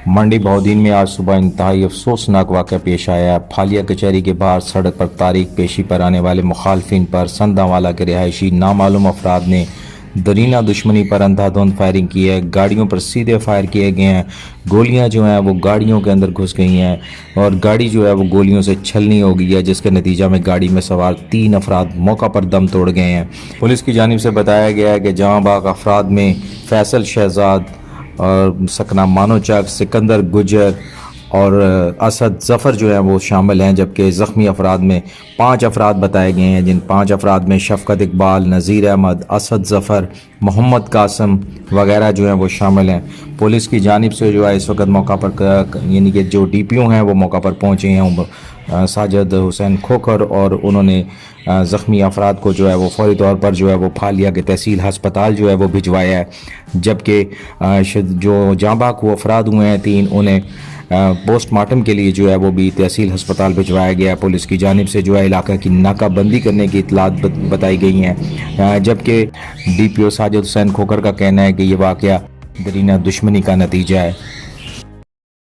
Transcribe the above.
मंडी बहाउद्दीन में आज सुबह इंतहाई अफसोसनाक वाक़या पेश आया। फालिया कचहरी के बाहर सड़क पर तारीख पेशी पर आने वाले मुखालफिन पर संदावाला के रिहायशी नामालूम अफराद ने दरीना दुश्मनी पर अंधाधुंध फायरिंग की है। गाड़ियों पर सीधे फायर किए गए हैं। गोलियां जो हैं वो गाड़ियों के अंदर घुस गई हैं और गाड़ी जो है वो गोलियों से छलनी हो गई है, जिसके नतीजा में गाड़ी में सवार 3 अफराद मौका पर दम तोड़ गए हैं। पुलिस की जानिब से बताया गया है कि जहां बाग अफराद में फैसल शहजाद और सकना मानोचक, सिकंदर गुजर और असद ज़फ़र जो हैं वो शामिल हैं, जबकि ज़ख्मी अफराद में 5 अफराद बताए गए हैं, जिन 5 अफराद में शफ़क़त इकबाल, नज़ीर अहमद, असद ज़फ़र, मोहम्मद कासम वगैरह जो हैं वो शामिल हैं। पुलिस की जानिब से जो है इस वक्त मौका पर यानी कि जो DPO हैं वो मौका पर पहुँचे हैं, साजिद हुसैन खोखर, और उन्होंने ज़ख्मी अफराद को जो है वो फौरी तौर पर जो है वो फालिया के तहसील हस्पताल जो है वो भिजवाया है। जबकि जो जाँ बाग वो अफराद हुए हैं 3, उन्हें पोस्टमार्टम के लिए जो है वो भी तहसील हस्पताल भिजवाया गया। पुलिस की जानिब से जो है इलाका की नाकाबंदी करने की इतलात बताई गई हैं, जबकि DPO साजिद हुसैन खोखर का कहना है कि ये वाक़या दरीना दुश्मनी का नतीजा है।